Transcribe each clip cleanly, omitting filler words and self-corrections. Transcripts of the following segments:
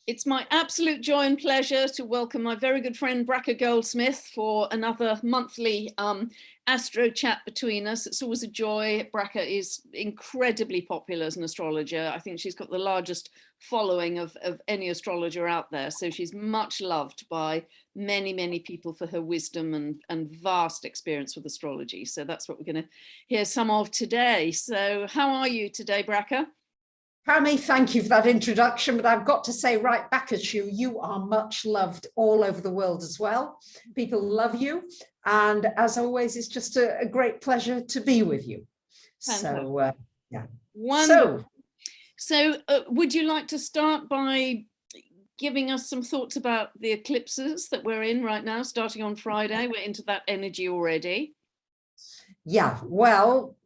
It's my absolute joy and pleasure to welcome my very good friend Bracha Goldsmith for another monthly astro chat between us. It's always a joy. Bracha is incredibly popular as an astrologer. I think she's got the largest following of any astrologer out there. So she's much loved by many, many people for her wisdom and vast experience with astrology. So that's what we're going to hear some of today. So how are you today, Bracha? Pammy, thank you for that introduction, but I've got to say right back at you, you are much loved all over the world as well. People love you. And as always, it's just a great pleasure to be with you. Fantastic. So, yeah. Wonderful. So would you like to start by giving us some thoughts about the eclipses that we're in right now, starting on Friday? We're into that energy already. Yeah, well,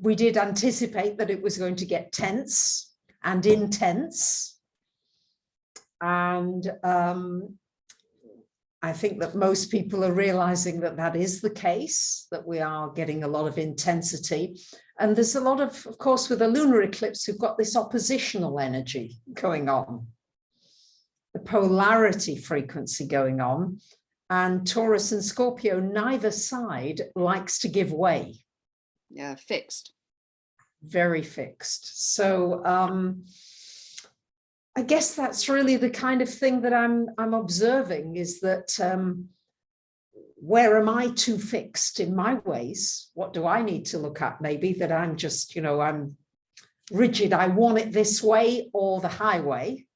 we did anticipate that it was going to get tense and intense. And I think that most people are realizing that that is the case, that we are getting a lot of intensity. And there's a lot of course, with a lunar eclipse, we've got this oppositional energy going on, the polarity frequency going on. And Taurus and Scorpio, neither side likes to give way. Yeah, fixed. Very fixed. So I guess that's really the kind of thing that I'm observing, is that where am I too fixed in my ways? What do I need to look at? Maybe that I'm just, I'm rigid. I want it this way or the highway.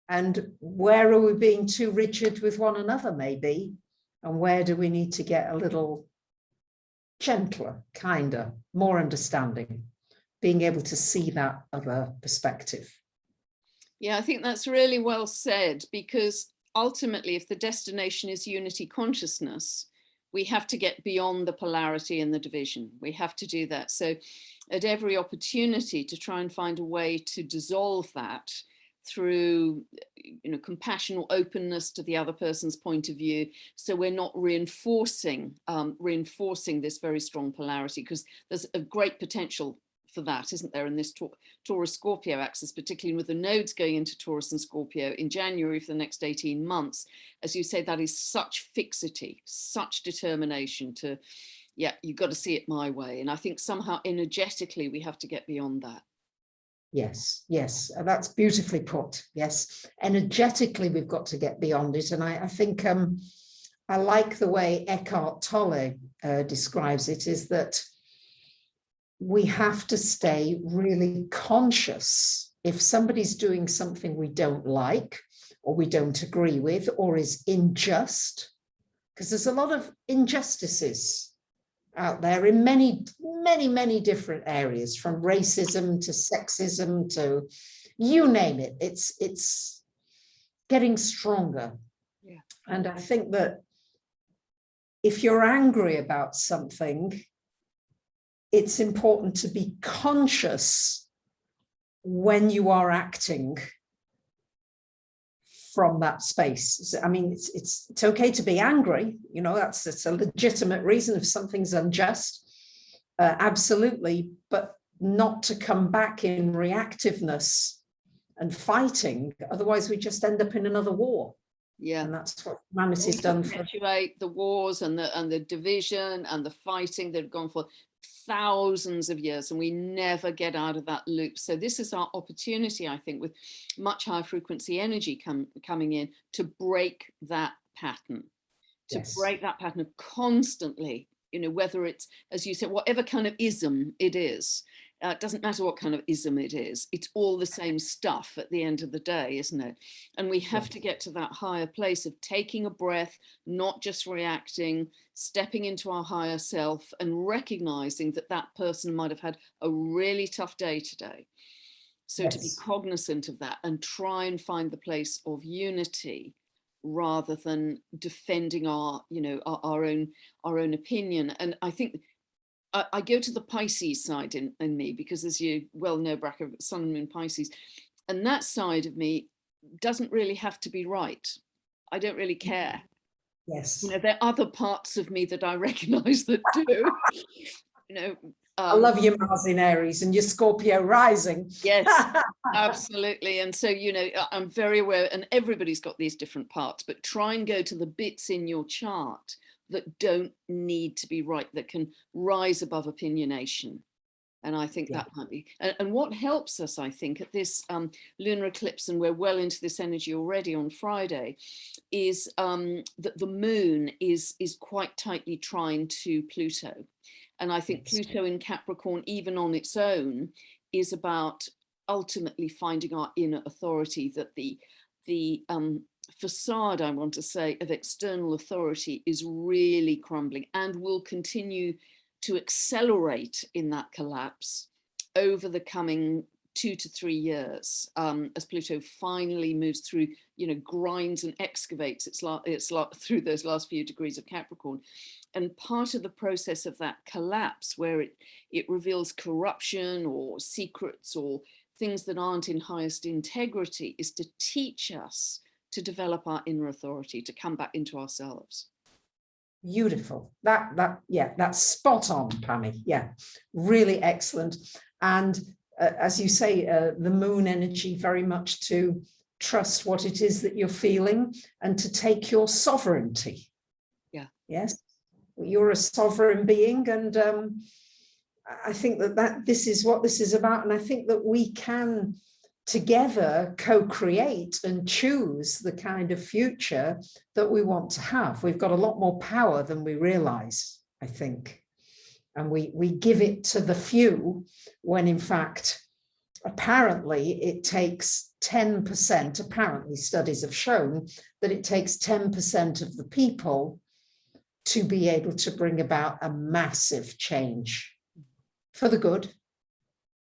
And where are we being too rigid with one another, maybe? And where do we need to get a little gentler, kinder, more understanding, being able to see that other perspective? Yeah, I think that's really well said, because ultimately, if the destination is unity consciousness, we have to get beyond the polarity and the division. We have to do that. So at every opportunity to try and find a way to dissolve that through compassion or openness to the other person's point of view, so we're not reinforcing this very strong polarity, because there's a great potential for that, isn't there, in this Taurus-Scorpio axis, particularly with the nodes going into Taurus and Scorpio in January for the next 18 months. As you say, that is such fixity, such determination to, yeah, you've got to see it my way. And I think somehow energetically we have to get beyond that. Yes, yes, that's beautifully put. Yes, energetically we've got to get beyond it. And I think I like the way Eckhart Tolle describes it, is that we have to stay really conscious if somebody's doing something we don't like or we don't agree with or is unjust, because there's a lot of injustices out there in many, many, many different areas, from racism to sexism to you name it. It's getting stronger. Yeah. And I think that if you're angry about something, it's important to be conscious when you are acting from that space. I mean, it's okay to be angry, it's a legitimate reason if something's unjust, absolutely, but not to come back in reactiveness and fighting. Otherwise, we just end up in another war. Yeah, and that's what humanity's done. Perpetuate the wars and the division and the fighting that have gone for thousands of years, and we never get out of that loop. So this is our opportunity, I think, with much higher frequency energy coming in, to break that pattern, break that pattern of constantly, whether it's, as you said, whatever kind of ism it is. It doesn't matter what kind of ism it is, it's all the same stuff at the end of the day, isn't it? And we have to get to that higher place of taking a breath, not just reacting, stepping into our higher self and recognizing that that person might have had a really tough day today. So to be cognizant of that and try and find the place of unity rather than defending our own opinion. And I think I go to the Pisces side in me, because as you well know, Bracha, Sun and Moon Pisces, and that side of me doesn't really have to be right. I don't really care. Yes. There are other parts of me that I recognize that do. I love your Mars in Aries and your Scorpio rising. Yes, absolutely. And so, you know, I'm very aware, and everybody's got these different parts, but try and go to the bits in your chart that don't need to be right, that can rise above opinionation. And I think that might be, and what helps us, I think, at this lunar eclipse, and we're well into this energy already on Friday, is that the moon is quite tightly trying to Pluto. And I think Pluto in Capricorn, even on its own, is about ultimately finding our inner authority, that the facade, I want to say, of external authority is really crumbling and will continue to accelerate in that collapse over the coming 2 to 3 years, as Pluto finally moves through, you know, grinds and excavates its through those last few degrees of Capricorn. And part of the process of that collapse, where it reveals corruption or secrets or things that aren't in highest integrity, is to teach us to develop our inner authority, to come back into ourselves. Beautiful. That's spot on, Pammy. Yeah, really excellent. And as you say, the moon energy, very much to trust what it is that you're feeling and to take your sovereignty. Yeah. Yes, you're a sovereign being, and I think that this is what this is about. And I think that we can together co-create and choose the kind of future that we want to have. We've got a lot more power than we realize, I think. And we give it to the few, when in fact, apparently it takes 10%, apparently studies have shown that it takes 10% of the people to be able to bring about a massive change for the good.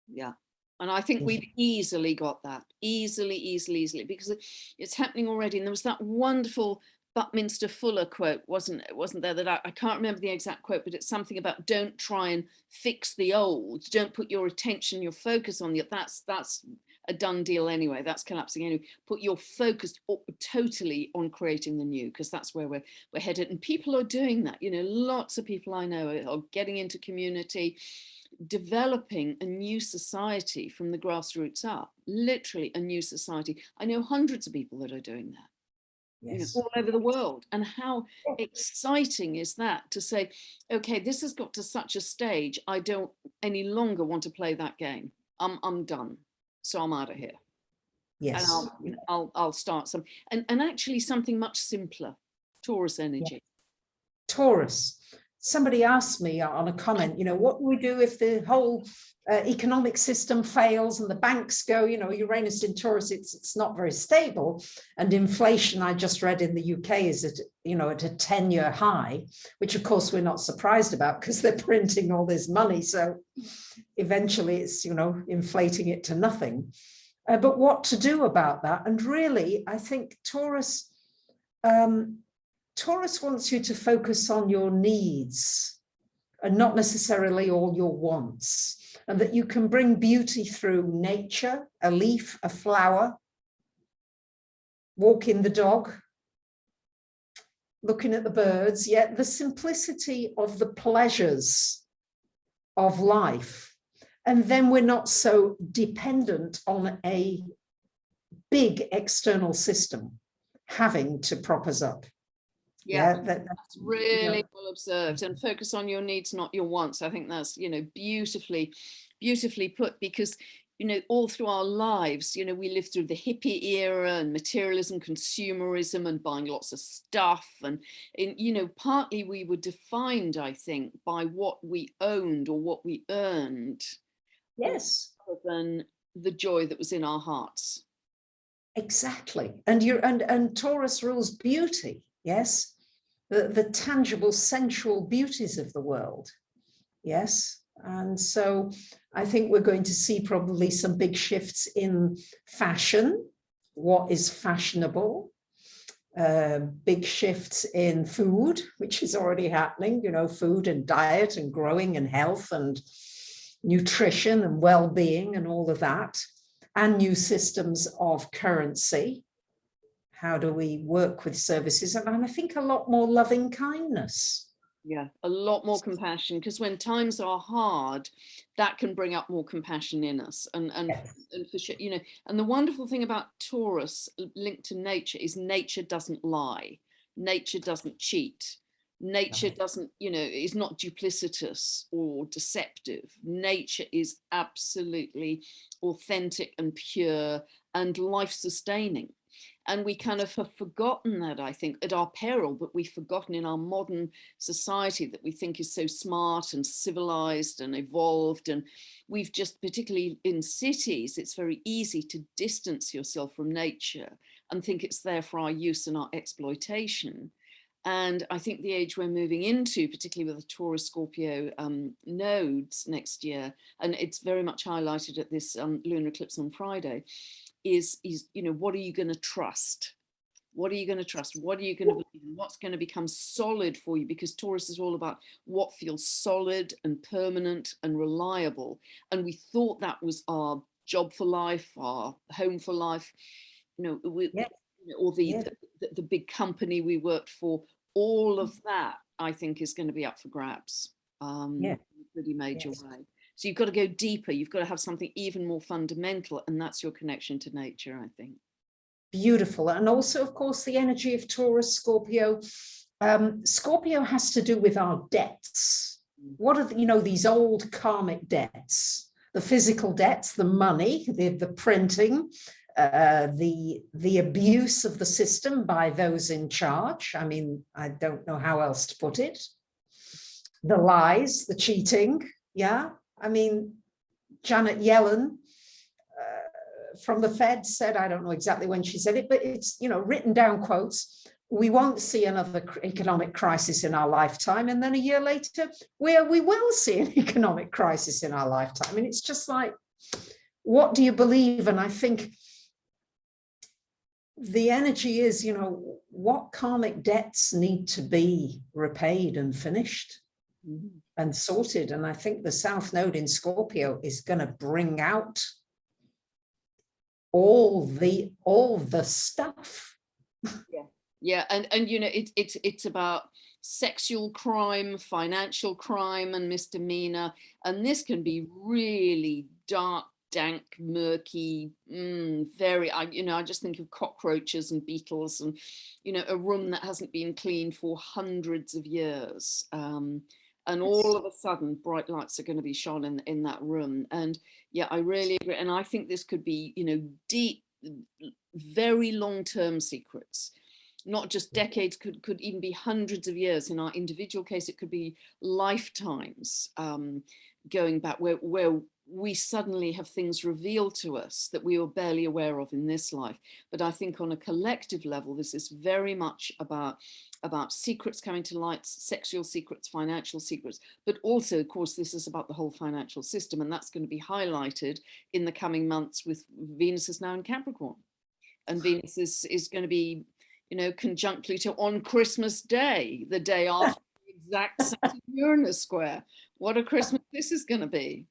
Yeah. And I think we've easily got that, easily, because it's happening already. And there was that wonderful Buckminster Fuller quote, wasn't there, that I can't remember the exact quote, but it's something about don't try and fix the old, don't put your attention, your focus on the, that's a done deal anyway, that's collapsing anyway. Put your focus totally on creating the new, because that's where we're headed. And people are doing that, you know, lots of people I know are getting into community, developing a new society from the grassroots up, literally a new society. I know hundreds of people that are doing that. Yes. You know, all over the world. And how exciting is that, to say, okay, this has got to such a stage, I don't any longer want to play that game. I'm done. So I'm out of here. Yes. And I'll start some, and actually something much simpler. Taurus energy. Taurus. Somebody asked me on a comment, you know, what do we do if the whole economic system fails and the banks go, you know, Uranus in Taurus, it's not very stable. And inflation, I just read in the UK, is at, you know, at a 10-year high, which of course we're not surprised about because they're printing all this money. So eventually it's, you know, inflating it to nothing. But what to do about that? And really, I think Taurus wants you to focus on your needs and not necessarily all your wants, and that you can bring beauty through nature, a leaf, a flower, walking the dog, looking at the birds, yet the simplicity of the pleasures of life. And then we're not so dependent on a big external system having to prop us up. Yeah, that's really well observed. And focus on your needs, not your wants. I think that's, you know, beautifully put, because, you know, all through our lives, you know, we lived through the hippie era and materialism, consumerism, and buying lots of stuff. And you know, partly we were defined, I think, by what we owned or what we earned. Yes. Rather than the joy that was in our hearts. Exactly. And Taurus rules beauty. Yes. The tangible, sensual beauties of the world. Yes. And so I think we're going to see probably some big shifts in fashion, what is fashionable, big shifts in food, which is already happening, you know, food and diet and growing and health and nutrition and well-being and all of that, and new systems of currency. How do we work with services? And I think a lot more loving kindness. Yeah, a lot more compassion, because when times are hard, that can bring up more compassion in us. Yes. And for sure, you know, and the wonderful thing about Taurus linked to nature is nature doesn't lie, nature doesn't cheat, nature Right. doesn't, you know, is not duplicitous or deceptive. Nature is absolutely authentic and pure and life sustaining. And we kind of have forgotten that, I think, at our peril, but we've forgotten in our modern society that we think is so smart and civilized and evolved. And we've just, particularly in cities, it's very easy to distance yourself from nature and think it's there for our use and our exploitation. And I think the age we're moving into, particularly with the Taurus-Scorpio nodes next year, and it's very much highlighted at this lunar eclipse on Friday, is, you know, what are you going to trust? What are you going to trust? What are you going to believe in? What's going to become solid for you? Because Taurus is all about what feels solid and permanent and reliable. And we thought that was our job for life, our home for life, you know, Yeah. or Yeah. the big company we worked for. All of that, I think, is going to be up for grabs in Yeah. a pretty major Yes. way. So you've got to go deeper. You've got to have something even more fundamental, and that's your connection to nature, I think. Beautiful. And also, of course, the energy of Taurus, Scorpio. Scorpio has to do with our debts. What are, you know, these old karmic debts, the physical debts, the money, the printing, the abuse of the system by those in charge. I mean, I don't know how else to put it. The lies, the cheating. Yeah. I mean, Janet Yellen from the Fed said, I don't know exactly when she said it, but it's, you know, written down quotes. We won't see another economic crisis in our lifetime. And then a year later, we will see an economic crisis in our lifetime. And it's just like, what do you believe? And I think the energy is, you know, what karmic debts need to be repaid and finished and sorted. And I think the South Node in Scorpio is going to bring out all the stuff. Yeah, and you know, it's about sexual crime, financial crime, and misdemeanor, and this can be really dark, dank, murky, very. I just think of cockroaches and beetles, and you know, a room that hasn't been cleaned for hundreds of years. And all of a sudden, bright lights are going to be shone in that room. And yeah, I really agree. And I think this could be, you know, deep, very long-term secrets, not just decades, could even be hundreds of years. In our individual case, it could be lifetimes going back, where we suddenly have things revealed to us that we were barely aware of in this life. But I think on a collective level, this is very much about secrets coming to light, sexual secrets, financial secrets, but also, of course, this is about the whole financial system, and that's going to be highlighted in the coming months with Venus is now in Capricorn, and Venus is going to be, you know, conjunct Pluto on Christmas Day, the day after the exact Saturn Uranus square. What a Christmas this is going to be.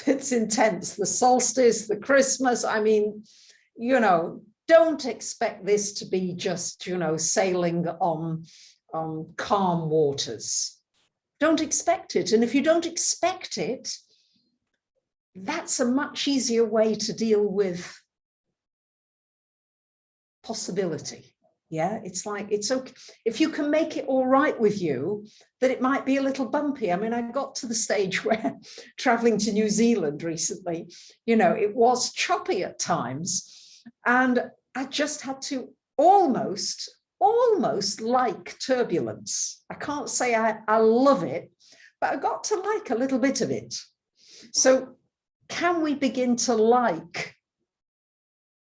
It's intense. The solstice, the Christmas. I mean, you know, don't expect this to be just, you know, sailing on calm waters. Don't expect it. And if you don't expect it, that's a much easier way to deal with possibility. Yeah, it's like, it's okay if you can make it all right with you, that it might be a little bumpy. I mean, I got to the stage where traveling to New Zealand recently, you know, it was choppy at times, and I just had to almost like turbulence. I can't say I love it, but I got to like a little bit of it. So can we begin to like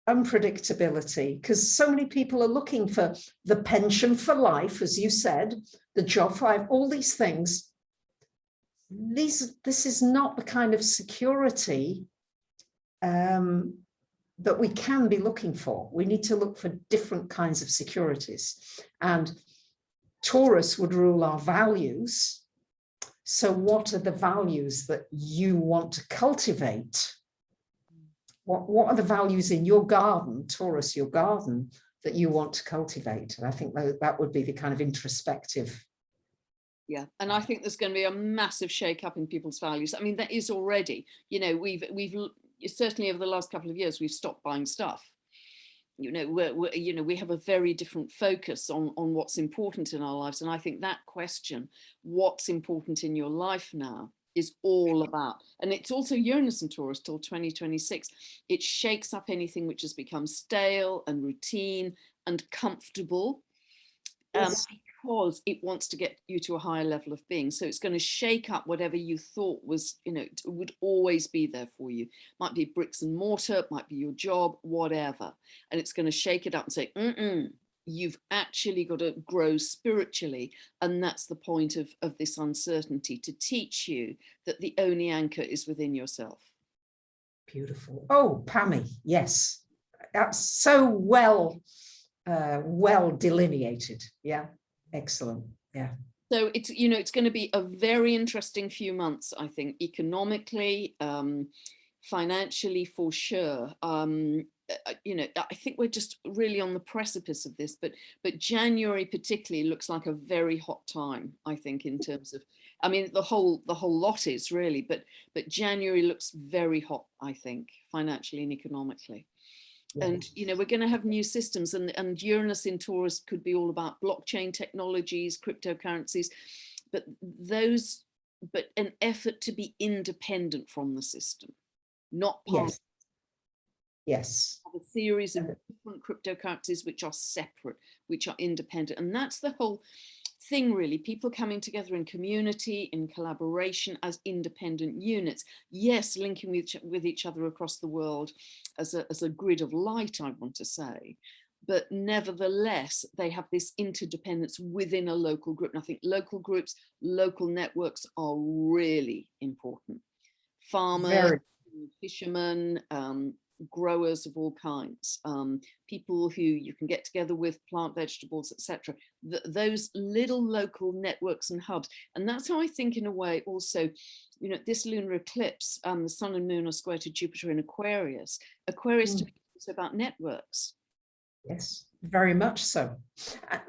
unpredictability? Because so many people are looking for the pension for life, as you said, the job for life, all these things. This is not the kind of security that we can be looking for. We need to look for different kinds of securities. And Taurus would rule our values. So what are the values that you want to cultivate? What are the values in your garden, Taurus, your garden, that you want to cultivate? And I think that would be the kind of introspective Yeah, and I think there's going to be a massive shake-up in people's values. I mean, that is already, we've certainly over the last couple of years, we've stopped buying stuff. We have a very different focus on what's important in our lives. And I think that question, what's important in your life now, is all about, and it's also Uranus and Taurus till 2026. It shakes up anything which has become stale and routine and comfortable. Yes. Because it wants to get you to a higher level of being. So it's going to shake up whatever you thought was, would always be there for you. Might be bricks and mortar, might be your job, whatever. And it's going to shake it up and say, you've actually got to grow spiritually. And that's the point of this uncertainty, to teach you that the only anchor is within yourself. Beautiful. Oh, Pammy, yes. That's so well delineated. Yeah. Excellent. Yeah. So it's going to be a very interesting few months, I think, economically, financially, for sure. I think we're just really on the precipice of this, but January particularly looks like a very hot time, I think, in terms of, I mean, the whole lot is really, but January looks very hot, I think, financially and economically. And we're going to have new systems, and Uranus in Taurus could be all about blockchain technologies, cryptocurrencies, but an effort to be independent from the system, not part of a series of different cryptocurrencies which are separate, which are independent. And that's the whole thing, really. People coming together in community, in collaboration as independent units. Yes, linking with each other across the world as a grid of light, I want to say. But nevertheless, they have this interdependence within a local group. And I think local groups, local networks are really important. Farmers, fishermen, growers of all kinds, people who you can get together with, plant vegetables, etc. Those little local networks and hubs. And that's how I think, in a way, also, this lunar eclipse, the sun and moon are square to Jupiter in Aquarius. Aquarius to me is about networks. Yes, very much so.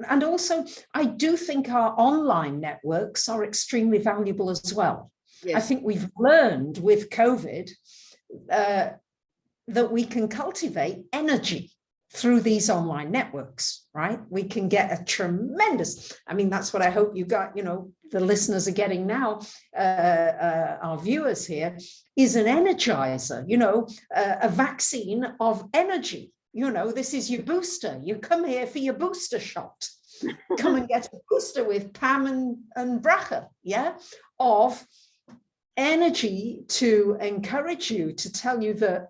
And also, I do think our online networks are extremely valuable as well. Yes. I think we've learned with COVID that we can cultivate energy through these online networks, right? We can get a tremendous, I mean, that's what I hope you got, the listeners are getting now, our viewers here, is an energizer, a vaccine of energy. This is your booster. You come here for your booster shot. Come and get a booster with Pam and Bracha, of energy to encourage you, to tell you that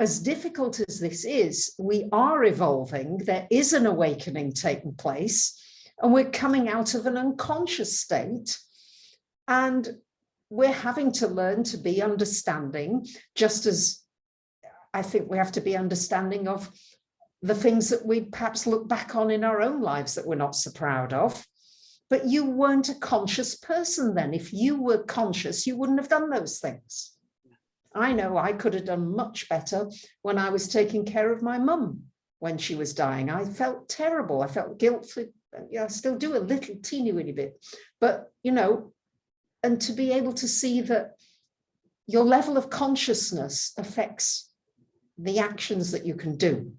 as difficult as this is, we are evolving. There is an awakening taking place, and we're coming out of an unconscious state, and we're having to learn to be understanding, just as I think we have to be understanding of the things that we perhaps look back on in our own lives that we're not so proud of. But you weren't a conscious person then. If you were conscious, you wouldn't have done those things. I know I could have done much better when I was taking care of my mum when she was dying. I felt terrible. I felt guilty. I still do a little teeny weeny bit. But, and to be able to see that your level of consciousness affects the actions that you can do.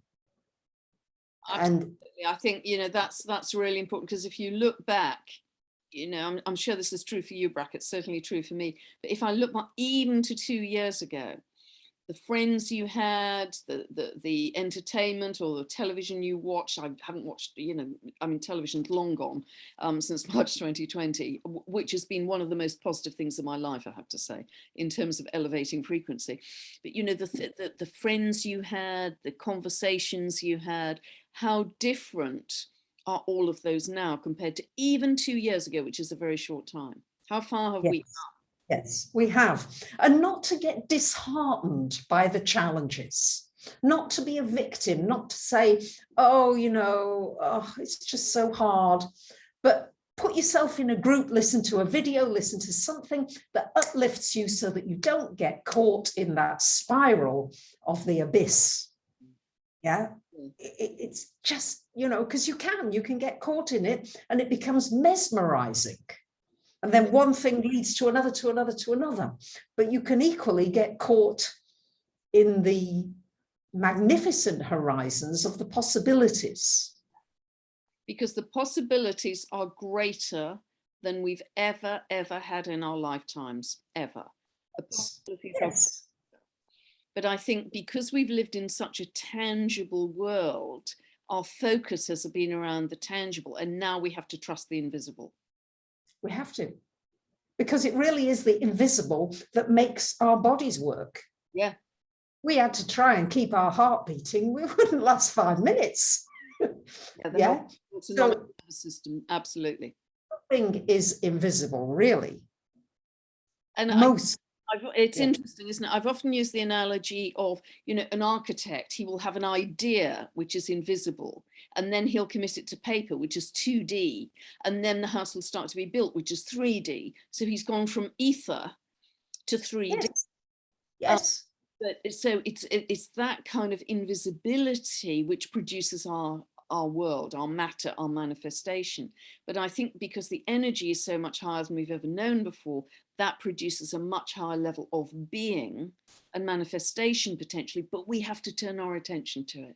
Absolutely. And I think, that's really important, because if you look back, I'm sure this is true for you, Bracha, it's certainly true for me. But if I look back even to 2 years ago, the friends you had, the entertainment or the television you watched, I haven't watched, television's long gone since March 2020, which has been one of the most positive things in my life, I have to say, in terms of elevating frequency. But, the friends you had, the conversations you had, how different are all of those now compared to even 2 years ago, which is a very short time? How far have we come? Yes, we have. And not to get disheartened by the challenges, not to be a victim, not to say, it's just so hard, but put yourself in a group, listen to a video, listen to something that uplifts you so that you don't get caught in that spiral of the abyss. Yeah. It's just, because you can get caught in it and it becomes mesmerizing. And then one thing leads to another, to another, to another. But you can equally get caught in the magnificent horizons of the possibilities. Because the possibilities are greater than we've ever had in our lifetimes, ever. The possibilities Yes. But I think because we've lived in such a tangible world, our focus has been around the tangible, and now we have to trust the invisible. We have to, because it really is the invisible that makes our bodies work. Yeah. We had to try and keep our heart beating. We wouldn't last 5 minutes. Yeah. So, system, absolutely. Nothing is invisible, really. And it's interesting, isn't it? I've often used the analogy of, you know, an architect. He will have an idea which is invisible, and then he'll commit it to paper, which is 2D, and then the house will start to be built, which is 3D. So he's gone from ether to 3D. Yes. But so it's that kind of invisibility which produces our world, our matter, our manifestation. But I think because the energy is so much higher than we've ever known before, that produces a much higher level of being and manifestation potentially, but we have to turn our attention to it.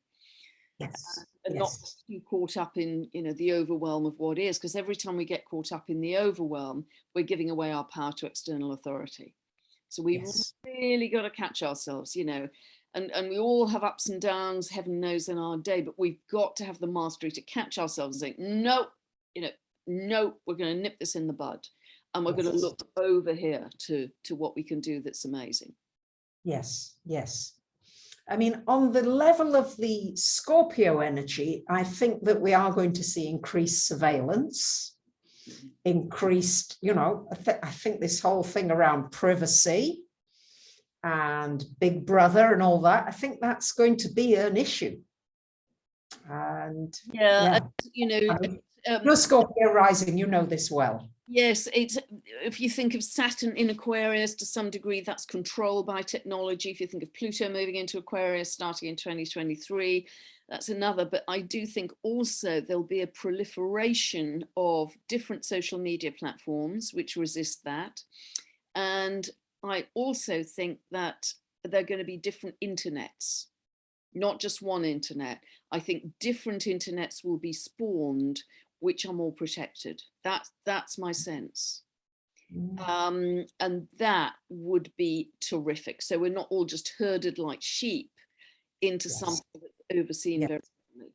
Yes. And not be caught up in, you know, the overwhelm of what is, because every time we get caught up in the overwhelm, we're giving away our power to external authority. So we've really got to catch ourselves, you know, and we all have ups and downs, heaven knows, in our day, but we've got to have the mastery to catch ourselves and say, no, you know, no, we're going to nip this in the bud, and we're going to look over here to what we can do that's amazing. Yes, yes. I mean, on the level of the Scorpio energy, I think that we are going to see increased surveillance, increased, you know, I think this whole thing around privacy and Big Brother and all that, I think that's going to be an issue. And and, you know, you're Scorpio rising, you know this well. Yes, it's, if you think of Saturn in Aquarius, to some degree that's controlled by technology. If you think of Pluto moving into Aquarius starting in 2023, that's another. But I do think also there'll be a proliferation of different social media platforms which resist that. And I also think that there are going to be different internets, not just one internet. I think different internets will be spawned which are more protected. That's my sense. And that would be terrific. So we're not all just herded like sheep into something that's overseen very differently.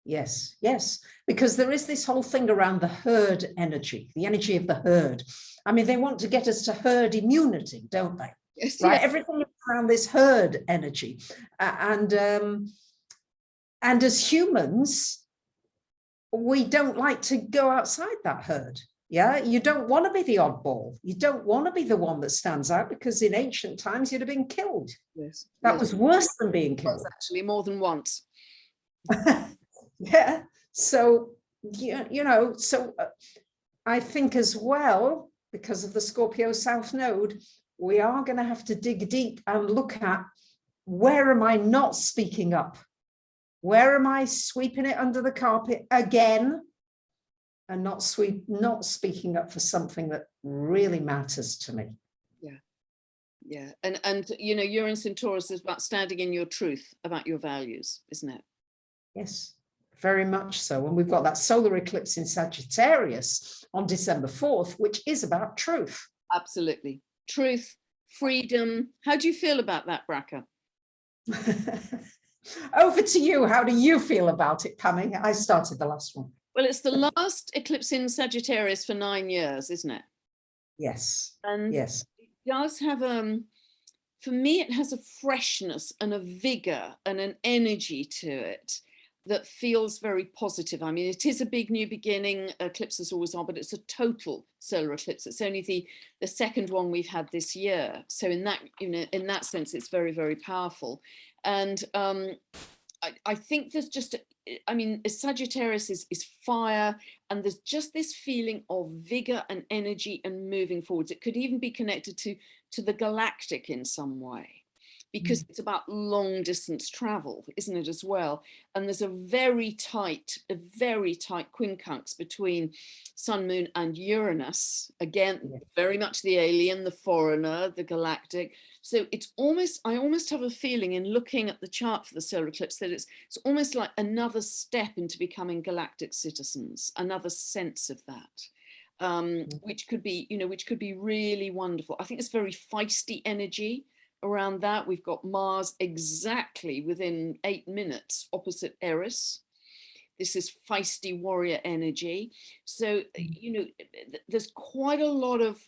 Yes, yes, because there is this whole thing around the herd energy, the energy of the herd. I mean, they want to get us to herd immunity, don't they? Yes, right? Yes. Everything is around this herd energy. And as humans, we don't like to go outside that herd. Yeah, you don't want to be the oddball. You don't want to be the one that stands out, because in ancient times you'd have been killed. Yes, that was worse than being killed. Actually, more than once. Yeah. So you know, so I think as well, because of the Scorpio South Node, we are going to have to dig deep and look at, where am I not speaking up? Where am I sweeping it under the carpet again and not speaking up for something that really matters to me? Yeah. And you know, Uranus in Taurus is about standing in your truth, about your values, isn't it? Yes, very much so. And we've got that solar eclipse in Sagittarius on December 4th, which is about truth. Absolutely. Truth, freedom. How do you feel about that, Bracha? Over to you. How do you feel about it, Pammy? I started the last one. Well, it's the last eclipse in Sagittarius for 9 years, isn't it? Yes. And yes, it does have for me, it has a freshness and a vigor and an energy to it that feels very positive. I mean, it is a big new beginning. Eclipses always are, but it's a total solar eclipse. It's only the second one we've had this year. So in that, you know, in that sense, it's very, very powerful. And I think there's just, I mean, Sagittarius is fire, and there's just this feeling of vigor and energy and moving forwards. It could even be connected to the galactic in some way. because it's about long distance travel, isn't it, as well? And there's a very tight quincunx between Sun, Moon and Uranus. Again, very much the alien, the foreigner, the galactic. So it's almost, I almost have a feeling in looking at the chart for the solar eclipse that it's almost like another step into becoming galactic citizens, another sense of that, which could be, you know, which could be really wonderful. I think it's very feisty energy around that. We've got Mars exactly within 8 minutes opposite Eris. This is feisty warrior energy. So, you know, there's quite a lot of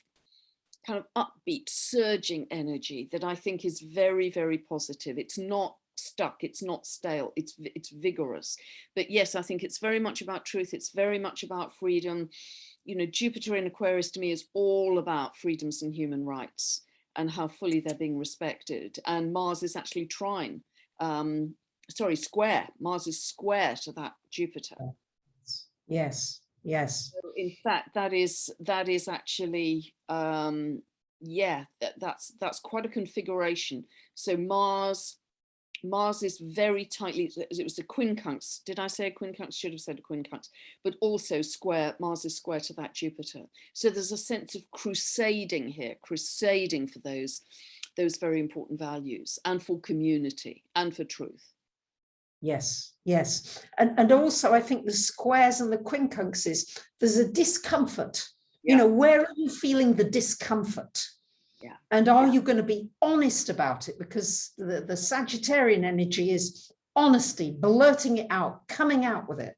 kind of upbeat, surging energy that I think is very, very positive. It's not stuck, it's not stale, it's vigorous. But yes, I think it's very much about truth. It's very much about freedom. You know, Jupiter in Aquarius to me is all about freedoms and human rights and how fully they're being respected. And Mars is actually square. Mars is square to that Jupiter. Yes, yes. So in fact, that is actually, yeah, that's quite a configuration. So Mars is very tightly, it was a quincunx. Did I say a quincunx? Should have said a quincunx, but also square. Mars is square to that Jupiter. So there's a sense of crusading here, crusading for those very important values and for community and for truth. Yes, yes. And also I think the squares and the quincunxes, there's a discomfort. You know, where are you feeling the discomfort? Yeah. And are you going to be honest about it? Because the Sagittarian energy is honesty, blurting it out, coming out with it.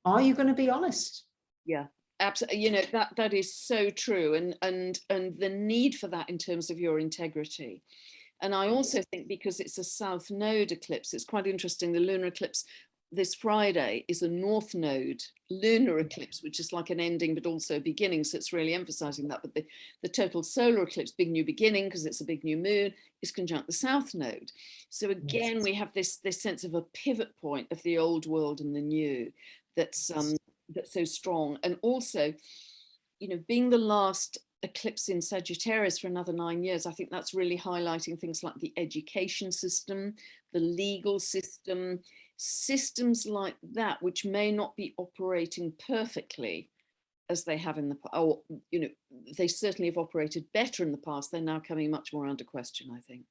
Are you going to be honest? Yeah, absolutely. You know, that is so true. And the need for that in terms of your integrity. And I also think because it's a South Node eclipse, it's quite interesting. The lunar eclipse this Friday is a North Node lunar eclipse, which is like an ending, but also a beginning. So it's really emphasizing that. But the total solar eclipse, big new beginning, because it's a big new moon, is conjunct the South Node. So again, we have this sense of a pivot point of the old world and the new that's so strong. And also, you know, being the last eclipse in Sagittarius for another 9 years, I think that's really highlighting things like the education system, the legal system, systems like that, which may not be operating perfectly as they have in the past, or, you know, they certainly have operated better in the past. They're now coming much more under question, I think.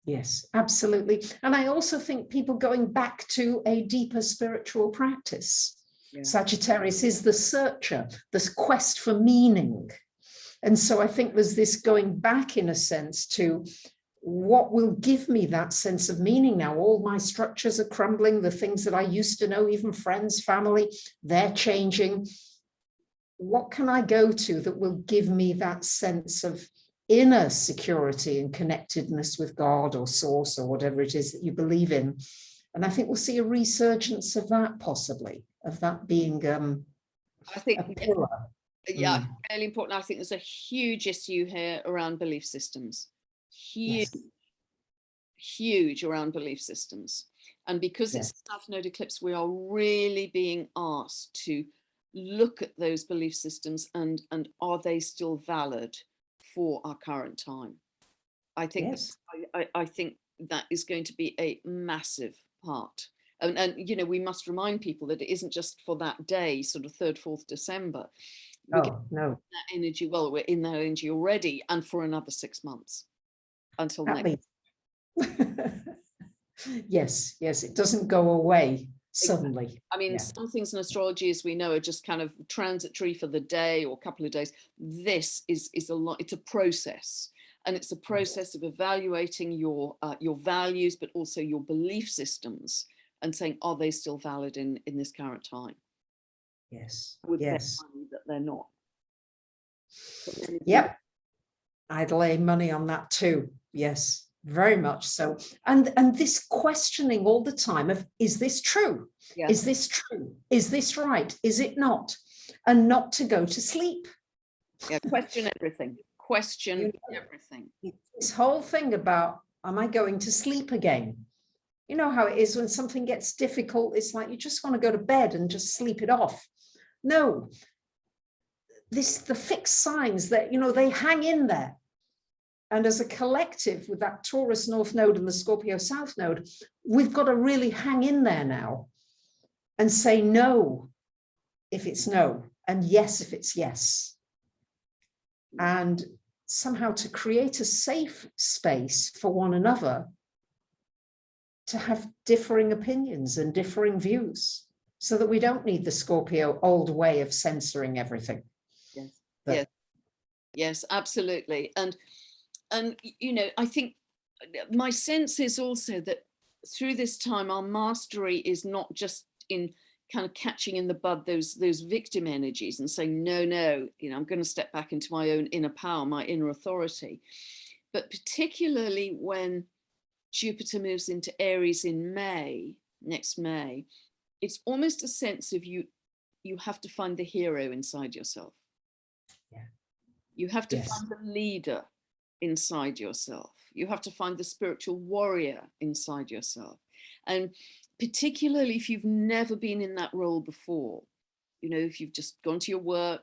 Yes, absolutely. And I also think people going back to a deeper spiritual practice. Yeah. Sagittarius is the searcher, this quest for meaning. And so I think there's this going back, in a sense, to what will give me that sense of meaning now. All my structures are crumbling. The things that I used to know, even friends, family, they're changing. What can I go to that will give me that sense of inner security and connectedness with God or source or whatever it is that you believe in? And I think we'll see a resurgence of that, possibly, of that being I think a pillar. Yeah, really important. I think there's a huge issue here around belief systems. Huge around belief systems. And because it's a South Node eclipse, we are really being asked to look at those belief systems and are they still valid for our current time? I think I think that is going to be a massive part. And you know, we must remind people that it isn't just for that day, sort of 3rd, 4th December. No. That energy, well, we're in that energy already, and for another 6 months until next. Yes, it doesn't go away suddenly. Exactly. I mean, some things in astrology, as we know, are just kind of transitory for the day or a couple of days. This is a lot. It's a process, and it's a process of evaluating your values, but also your belief systems, and saying, are they still valid in this current time? Yes. That they're not. Yep. I'd lay money on that too. Yes, very much so. And this questioning all the time of, is this true? Yes. Is this true? Is this right? Is it not? And not to go to sleep. Yeah, question everything. Question everything. This whole thing about, am I going to sleep again? You know how it is when something gets difficult, it's like you just want to go to bed and just sleep it off. No, the fixed signs that, you know, they hang in there. And as a collective, with that Taurus North Node and the Scorpio South Node, we've got to really hang in there now and say no if it's no, and yes if it's yes. And somehow to create a safe space for one another to have differing opinions and differing views, so that we don't need the Scorpio old way of censoring everything. Yes, yes, yes, absolutely. And you know, I think my sense is also that through this time, our mastery is not just in kind of catching in the bud those victim energies and saying, no, you know, I'm going to step back into my own inner power, my inner authority. But particularly when Jupiter moves into Aries in May, next May, it's almost a sense of you have to find the hero inside yourself. Yeah. You have to find the leader inside yourself. You have to find the spiritual warrior inside yourself. And particularly if you've never been in that role before, you know, if you've just gone to your work,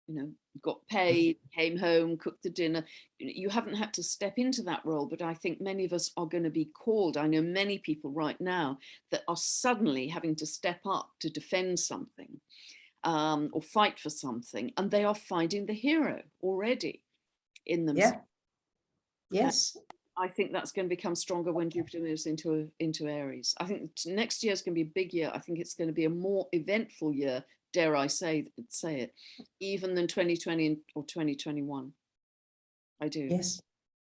you know, got paid, came home, cooked the dinner, you haven't had to step into that role. But I think many of us are going to be called. I know many people right now that are suddenly having to step up to defend something or fight for something, and they are finding the hero already in themselves. Yes. I think that's going to become stronger when Jupiter moves into Aries. I think next year is going to be a big year. I think it's going to be a more eventful year, dare I say it, even than 2020 or 2021. I do.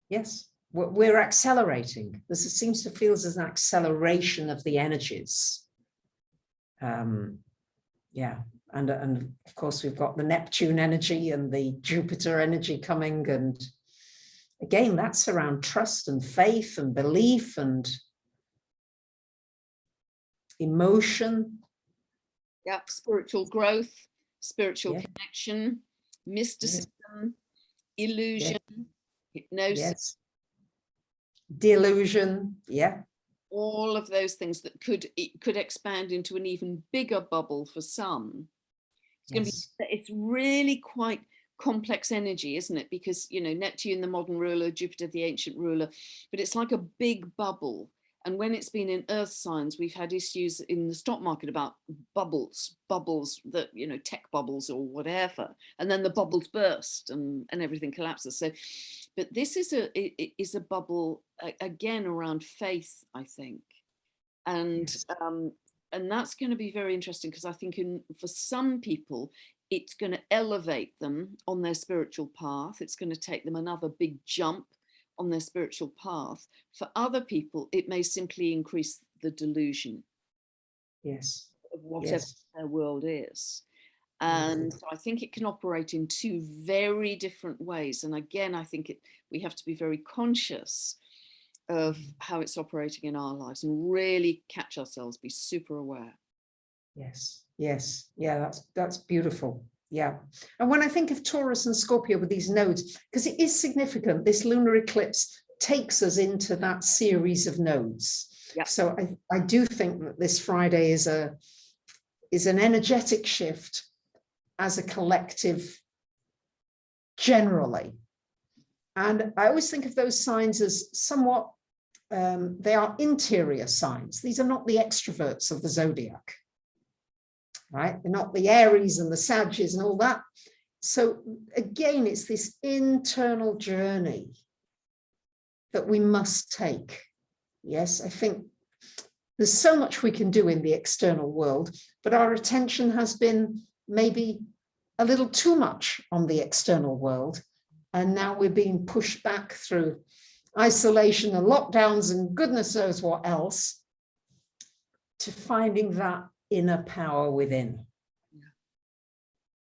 Yes. We're accelerating. This seems to feel as an acceleration of the energies. And of course we've got the Neptune energy and the Jupiter energy coming, and again, that's around trust and faith and belief and emotion. Yeah, spiritual growth, spiritual connection, mysticism, illusion, hypnosis. Delusion, all of those things that could expand into an even bigger bubble for some. It's going to be, it's really quite complex energy, isn't it? Because, you know, Neptune, the modern ruler, Jupiter, the ancient ruler, but it's like a big bubble. And when it's been in earth signs, we've had issues in the stock market about bubbles that, you know, tech bubbles or whatever. And then the bubbles burst and everything collapses. So, but this is a bubble, again, around faith, I think. And that's going to be very interesting, because I think for some people, it's going to elevate them on their spiritual path. It's going to take them another big jump on their spiritual path. For other people, it may simply increase the delusion of whatever their world is. And so I think it can operate in two very different ways. And again, I think we have to be very conscious of how it's operating in our lives and really catch ourselves, be super aware. That's beautiful. And when I think of Taurus and Scorpio with these nodes, because it is significant, this lunar eclipse takes us into that series of nodes. So I do think that this Friday is an energetic shift as a collective generally. And I always think of those signs as somewhat, they are interior signs. These are not the extroverts of the zodiac, right? They're not the Aries and the Sagittarius and all that. So again, it's this internal journey that we must take. Yes, I think there's so much we can do in the external world, but our attention has been maybe a little too much on the external world. And now we're being pushed back through isolation and lockdowns and goodness knows what else to finding that inner power within.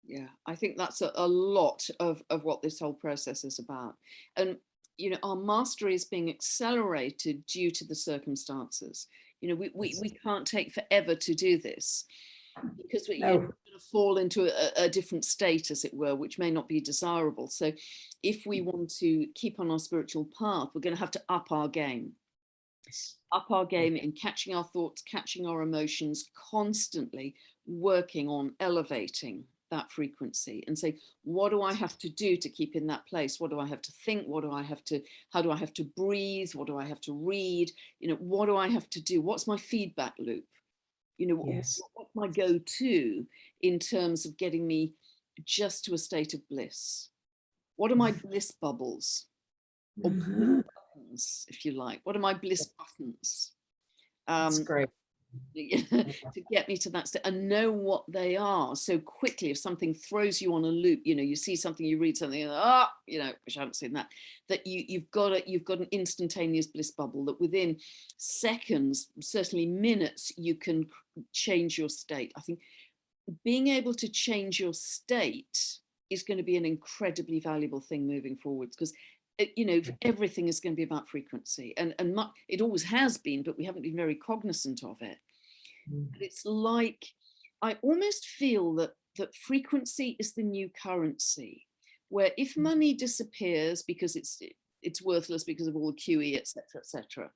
Yeah, I think that's a lot of what this whole process is about. And, you know, our mastery is being accelerated due to the circumstances. You know, we can't take forever to do this, because you're going to fall into a different state, as it were, which may not be desirable. So if we want to keep on our spiritual path, we're going to have to up our game. Up our game in catching our thoughts, catching our emotions, constantly working on elevating that frequency and say, what do I have to do to keep in that place? What do I have to think? What do I have to, how do I have to breathe? What do I have to read? You know, what do I have to do? What's my feedback loop? You know, Yes. what's my go-to in terms of getting me just to a state of bliss? What are my bliss bubbles? Or bliss buttons, if you like. What are my bliss buttons? That's great. To get me to that state and know what they are so quickly. If something throws you on a loop, you know, you see something, you read something, you know, which I haven't seen that you've got an instantaneous bliss bubble that within seconds, certainly minutes, you can change your state. I think being able to change your state is going to be an incredibly valuable thing moving forwards, because you know, everything is going to be about frequency, and it always has been, but we haven't been very cognizant of it. But it's like, I almost feel that frequency is the new currency, where if money disappears because it's worthless because of all the QE, etc.,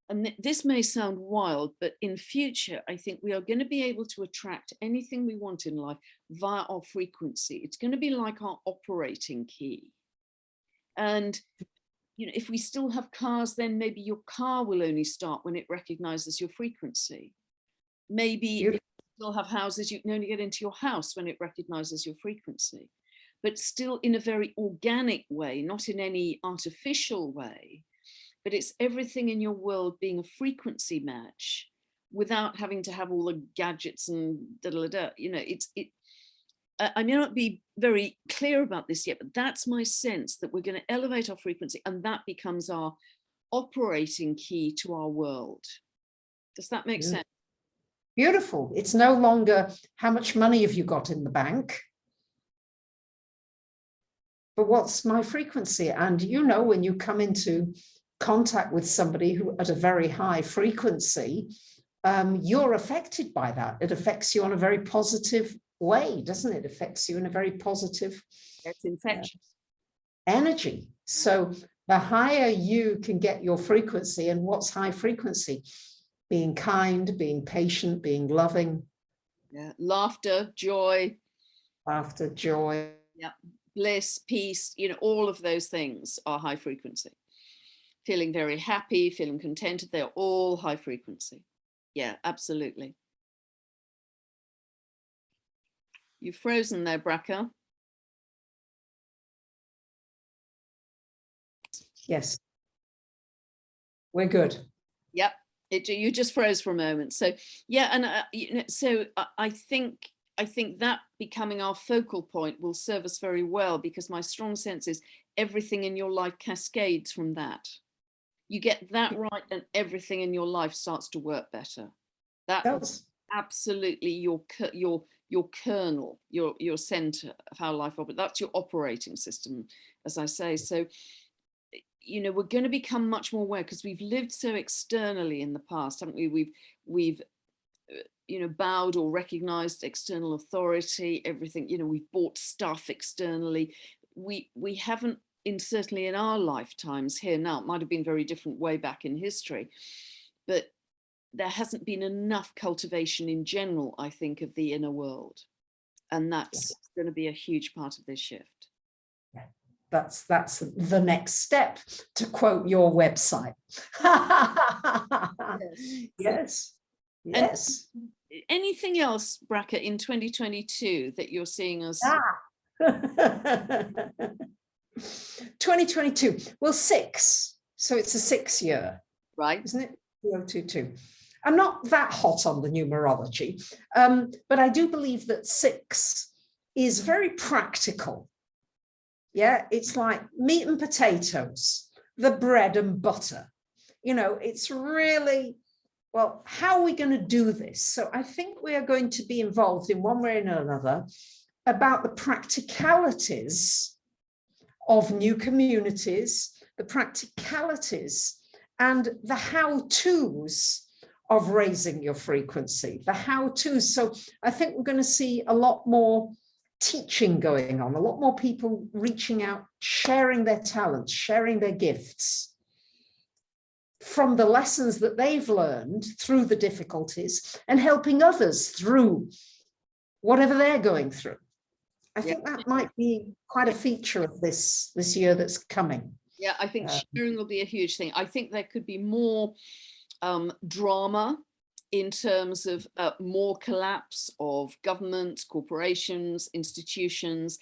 and this may sound wild, but in future, I think we are going to be able to attract anything we want in life via our frequency. It's going to be like our operating key. And, you know, if we still have cars, then maybe your car will only start when it recognizes your frequency. Maybe if you still have houses, you can only get into your house when it recognizes your frequency. But still in a very organic way, not in any artificial way. But it's everything in your world being a frequency match without having to have all the gadgets and da-da-da-da. You know, I may not be very clear about this yet, but that's my sense, that we're going to elevate our frequency and that becomes our operating key to our world. Does that make sense? Beautiful. It's no longer how much money have you got in the bank, but what's my frequency? And you know, when you come into contact with somebody who at a very high frequency, you're affected by that. It affects you on a very positive way, doesn't it? It affects you in a very positive, it's infectious energy. So the higher you can get your frequency, and what's high frequency? Being kind, being patient, being loving. Yeah, laughter, joy. Laughter, joy. Yeah, bliss, peace, you know, all of those things are high frequency. Feeling very happy, feeling contented, they're all high frequency. Yeah, absolutely. You've frozen there, Bracha. Yes. We're good. Yep. You just froze for a moment. So yeah, and you know, so I think that becoming our focal point will serve us very well, because my strong sense is everything in your life cascades from that. You get that right, and everything in your life starts to work better. That's absolutely your kernel, your center of how life operates. That's your operating system, as I say. So, you know, we're going to become much more aware, because we've lived so externally in the past, haven't we? We've you know, bowed or recognized external authority, everything, you know, we've bought stuff externally. We haven't, certainly in our lifetimes here now, it might have been very different way back in history, but there hasn't been enough cultivation in general, I think, of the inner world. And that's going to be a huge part of this shift. Yeah. That's the next step, to quote your website. Yes. Yes. And anything else, Bracha, in 2022 that you're seeing us? 2022, well, 6. So it's a 6 year. Right. Isn't it? 2022. I'm not that hot on the numerology, but I do believe that 6 is very practical. Yeah, it's like meat and potatoes, the bread and butter. You know, it's really, well, how are we going to do this? So I think we are going to be involved in one way or another about the practicalities of new communities, the practicalities and the how-tos of raising your frequency, the how-tos. So I think we're going to see a lot more teaching going on, a lot more people reaching out, sharing their talents, sharing their gifts from the lessons that they've learned through the difficulties, and helping others through whatever they're going through. I think that might be quite a feature of this year that's coming. Yeah, I think sharing will be a huge thing. I think there could be more drama in terms of more collapse of governments, corporations, institutions.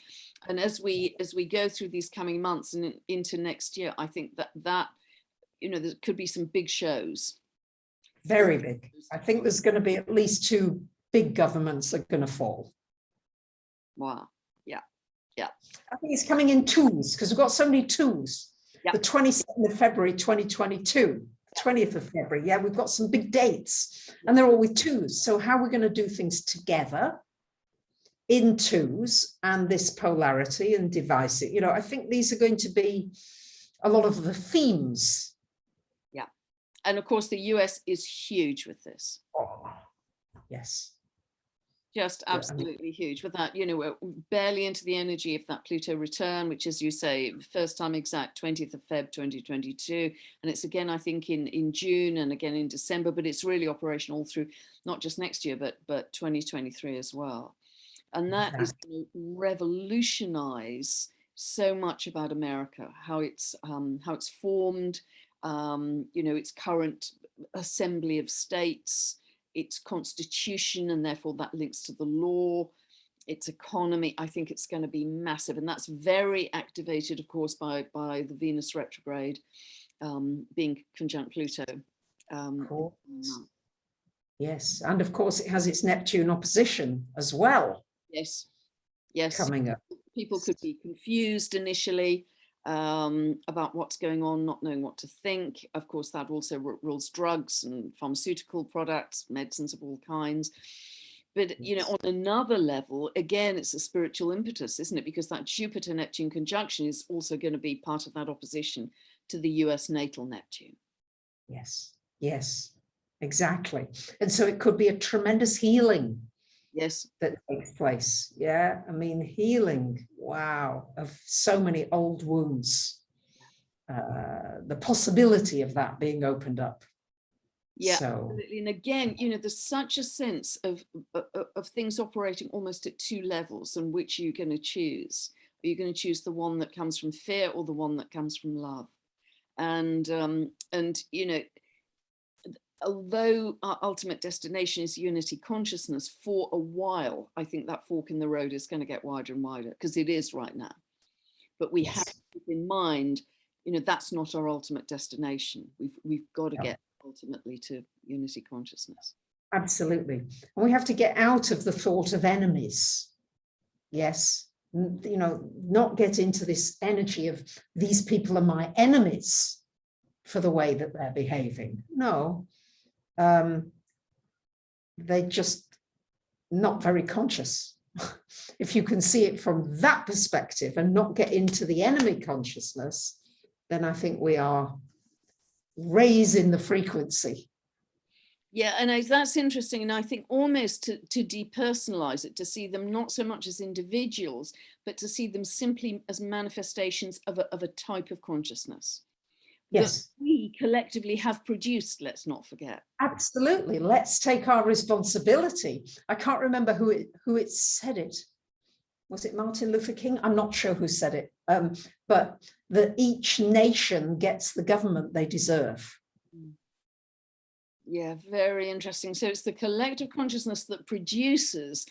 And as we go through these coming months and into next year, I think that there could be some big shows. Very big. I think there's going to be at least 2 big governments that are going to fall. Wow. Yeah. I think it's coming in 2s because we've got so many 2s. Yeah. The 22nd of February, 2022, 20th of February. Yeah, we've got some big dates and they're all with 2s. So how we're going to do things together in 2s and this polarity and divisive, I think these are going to be a lot of the themes. Yeah. And of course, the US is huge with this. Oh, yes. Just absolutely huge with that. We're barely into the energy of that Pluto return, which, as you say, first time exact 20th of Feb 2022. And it's again, I think, in June and again in December, but it's really operational all through not just next year, but 2023 as well. And that is going to revolutionize so much about America, how it's formed, its current assembly of states, its constitution, and therefore that links to the law, its economy. I think it's going to be massive, and that's very activated, of course, by the Venus retrograde being conjunct Pluto. Yes, and of course it has its Neptune opposition as well. Yes, coming up. People could be confused initially about what's going on, not knowing what to think. Of course, that also rules drugs and pharmaceutical products, medicines of all kinds. But, on another level, again, it's a spiritual impetus, isn't it? Because that Jupiter-Neptune conjunction is also going to be part of that opposition to the US natal Neptune. Yes, exactly. And so it could be a tremendous healing. Yes. That takes place. Yeah. I mean, healing, wow, of so many old wounds. The possibility of that being opened up. Yeah, so. Absolutely. And again, there's such a sense of things operating almost at 2 levels and which you're going to choose. Are you going to choose the one that comes from fear or the one that comes from love? And although our ultimate destination is unity consciousness, for a while, I think that fork in the road is going to get wider and wider, because it is right now. But we have to keep in mind, that's not our ultimate destination. We've got to get ultimately to unity consciousness. Absolutely. And we have to get out of the thought of enemies. Yes. Not get into this energy of these people are my enemies for the way that they're behaving. No. They're just not very conscious. If you can see it from that perspective and not get into the enemy consciousness, then I think we are raising the frequency. Yeah, and that's interesting. And I think almost to depersonalize it, to see them not so much as individuals, but to see them simply as manifestations of a type of consciousness. Yes. That we collectively have produced, let's not forget. Absolutely. Let's take our responsibility. I can't remember who it said it. Was it Martin Luther King? I'm not sure who said it, but that each nation gets the government they deserve. Yeah, very interesting. So it's the collective consciousness that produces,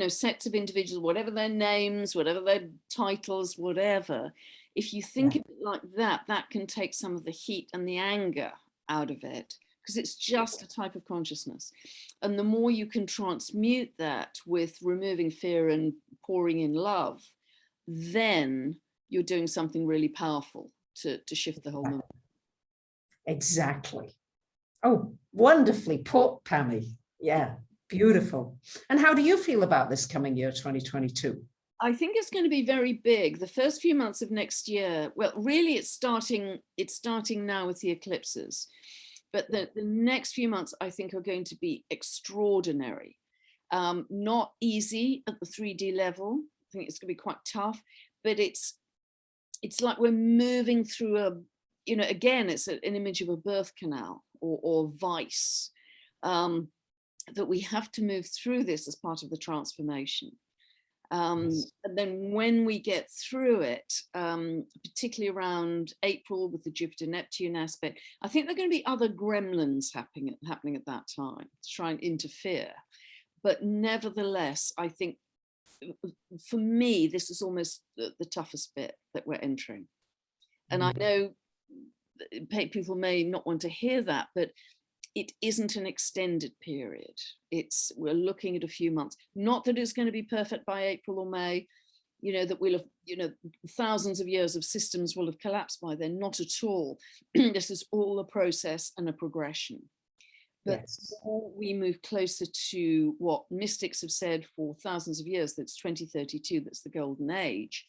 sets of individuals, whatever their names, whatever their titles, whatever. If you think of it like that, that can take some of the heat and the anger out of it, because it's just a type of consciousness. And the more you can transmute that with removing fear and pouring in love, then you're doing something really powerful to shift the whole movement. Exactly. Oh, wonderfully put, Pammy. Yeah, beautiful. And how do you feel about this coming year, 2022? I think it's going to be very big. The first few months of next year, well, really it's starting now with the eclipses. But the next few months, I think, are going to be extraordinary. Not easy at the 3D level. I think it's going to be quite tough, but it's like we're moving through again, it's an image of a birth canal or vice. that we have to move through this as part of the transformation. Yes. And then when we get through it, particularly around April with the Jupiter-Neptune aspect, I think there are going to be other gremlins happening at that time to try and interfere. But nevertheless, I think for me, this is almost the toughest bit that we're entering. And I know people may not want to hear that, but it isn't an extended period. We're looking at a few months. Not that it's going to be perfect by April or May, that we'll have, thousands of years of systems will have collapsed by then. Not at all. This is all a process and a progression. But Yes. we move closer to what mystics have said for thousands of years, that's 2032, that's the golden age.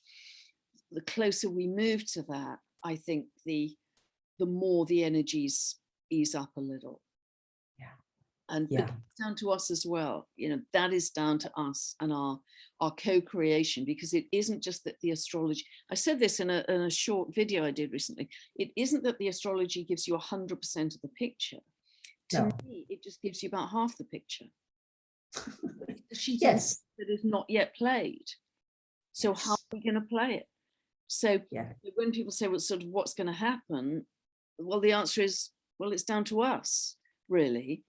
The closer we move to that, I think the more the energies ease up a little. Yeah. And it's down to us as well. That is down to us and our co-creation, because it isn't just that the astrology, I said this in a short video I did recently, it isn't that the astrology gives you 100% of the picture. To me, it just gives you about half the picture. Yes. That is not yet played. So how are we going to play it? So when people say, well, sort of what's going to happen? Well, the answer is, well, it's down to us, really.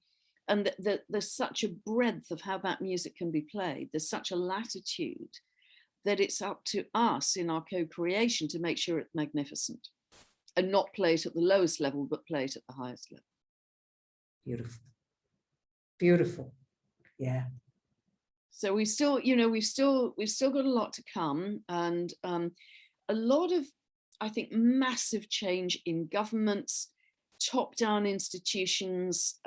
And there's such a breadth of how that music can be played. There's such a latitude that it's up to us in our co-creation to make sure it's magnificent and not play it at the lowest level, but play it at the highest level. Beautiful. Beautiful. Yeah. So we've still got a lot to come, and a lot of, I think, massive change in governments, top-down institutions,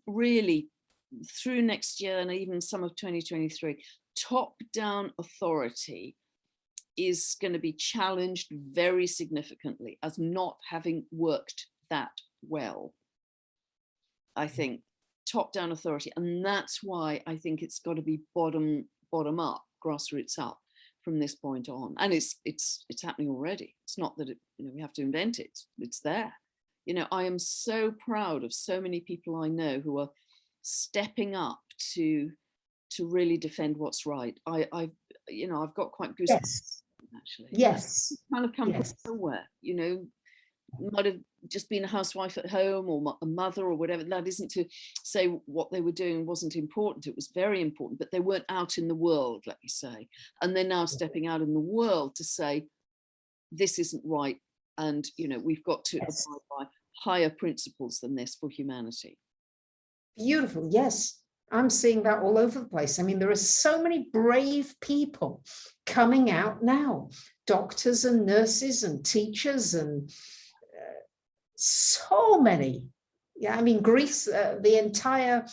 really through next year and even some of 2023. Top-down authority is going to be challenged very significantly as not having worked that well. I think top-down authority, and that's why I think it's got to be bottom up, grassroots up from this point on. And it's happening already. It's not that we have to invent it. It's there. I am so proud of so many people I know who are stepping up to really defend what's right. I've got quite goosebumps. Yes. Actually. Yes. It's kind of come from nowhere. Might have just been a housewife at home or a mother or whatever. That isn't to say what they were doing wasn't important. It was very important, but they weren't out in the world, let me say. And they're now stepping out in the world to say, this isn't right. And, we've got to abide by higher principles than this for humanity. Beautiful. Yes. I'm seeing that all over the place. I mean, there are so many brave people coming out now, doctors and nurses and teachers and so many. Yeah, I mean, Greece, the entire,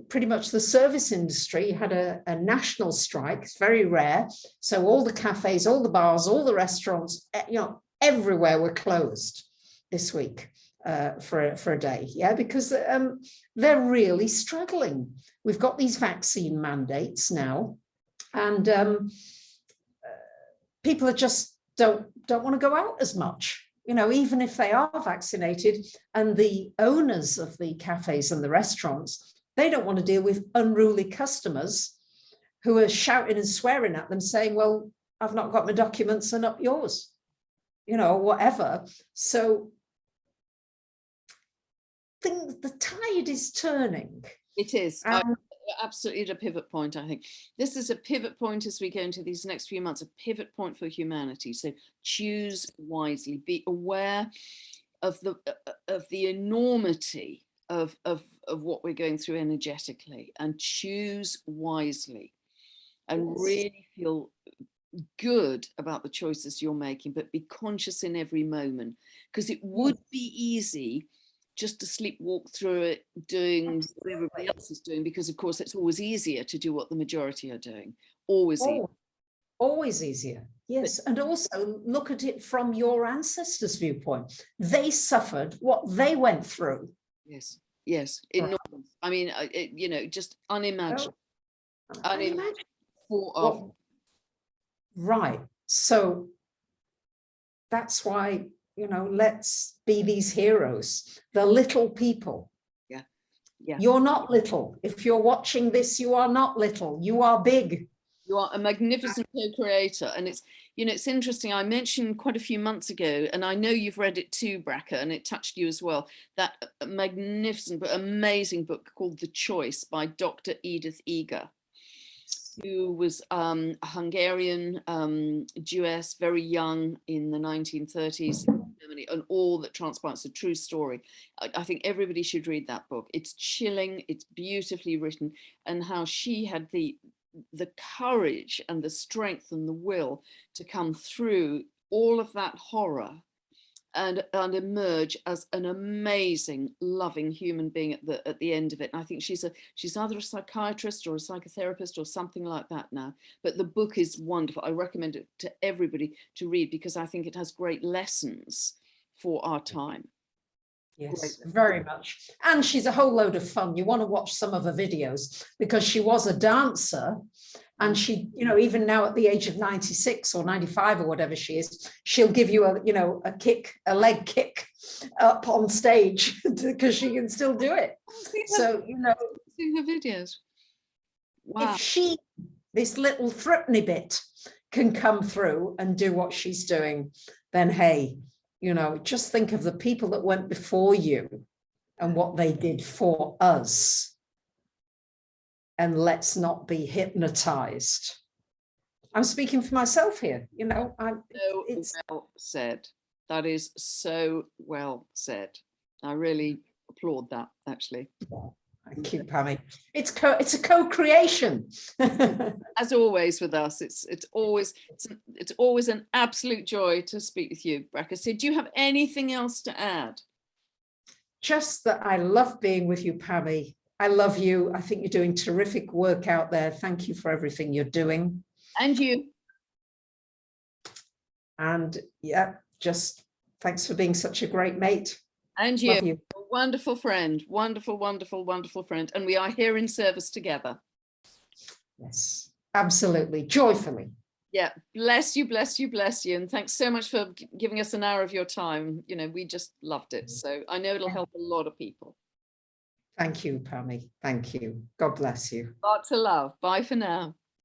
pretty much the service industry had a national strike. It's very rare. So all the cafes, all the bars, all the restaurants, everywhere were closed this week for a day. Yeah, because they're really struggling. We've got these vaccine mandates now, and people are just don't want to go out as much. Even if they are vaccinated, and the owners of the cafes and the restaurants, they don't want to deal with unruly customers who are shouting and swearing at them saying, well, I've not got my documents and up yours, whatever. So the tide is turning. It is. Absolutely at a pivot point, I think. This is a pivot point as we go into these next few months, a pivot point for humanity. So choose wisely, be aware of the enormity of what we're going through energetically, and choose wisely and really feel good about the choices you're making, but be conscious in every moment, because it would be easy just to sleepwalk through it, doing what everybody else is doing, because of course it's always easier to do what the majority are doing. Always easier. Yes. And also look at it from your ancestors' viewpoint. They suffered what they went through. Yes. Enormous. I mean, just unimaginable. Unimaginable. Right. So that's why, let's be these heroes, the little people. Yeah. You're not little. If you're watching this, you are not little. You are big. You are a magnificent co-creator. And it's, you know, it's interesting. I mentioned quite a few months ago, and I know you've read it too, Bracha, and it touched you as well, that magnificent but amazing book called The Choice by Dr. Edith Eger, who was a Hungarian Jewess, very young in the 1930s in Germany, and all that transpires, a true story. I think everybody should read that book. It's chilling, it's beautifully written, and how she had the courage and the strength and the will to come through all of that horror and emerge as an amazing, loving human being at the end of it. And I think she's either a psychiatrist or a psychotherapist or something like that now. But the book is wonderful. I recommend it to everybody to read, because I think it has great lessons for our time. Yes, very much. And she's a whole load of fun. You want to watch some of her videos, because she was a dancer, and she, you know, even now at the age of 96 or 95 or whatever she is, she'll give you a, you know, a leg kick up on stage because she can still do it. So, you know, her videos. Wow. If she, this little threepenny bit, can come through and do what she's doing, then hey, you know, just think of the people that went before you and what they did for us. And let's not be hypnotized. I'm speaking for myself here, you know. It's well said. That is so well said. I really applaud that, actually. Thank you, Pammy. It's a co-creation. As always with us, it's always an absolute joy to speak with you, Bracha. So, do you have anything else to add? Just that I love being with you, Pammy. I love you. I think you're doing terrific work out there. Thank you for everything you're doing. And you. And yeah, just thanks for being such a great mate. And you. Love you. A wonderful friend. Wonderful, wonderful, wonderful friend. And we are here in service together. Yes, absolutely. Joyfully. Yeah. Bless you, bless you, bless you. And thanks so much for giving us an hour of your time. You know, we just loved it. So I know it'll help a lot of people. Thank you, Pammy. Thank you. God bless you. Lots of love. Bye for now.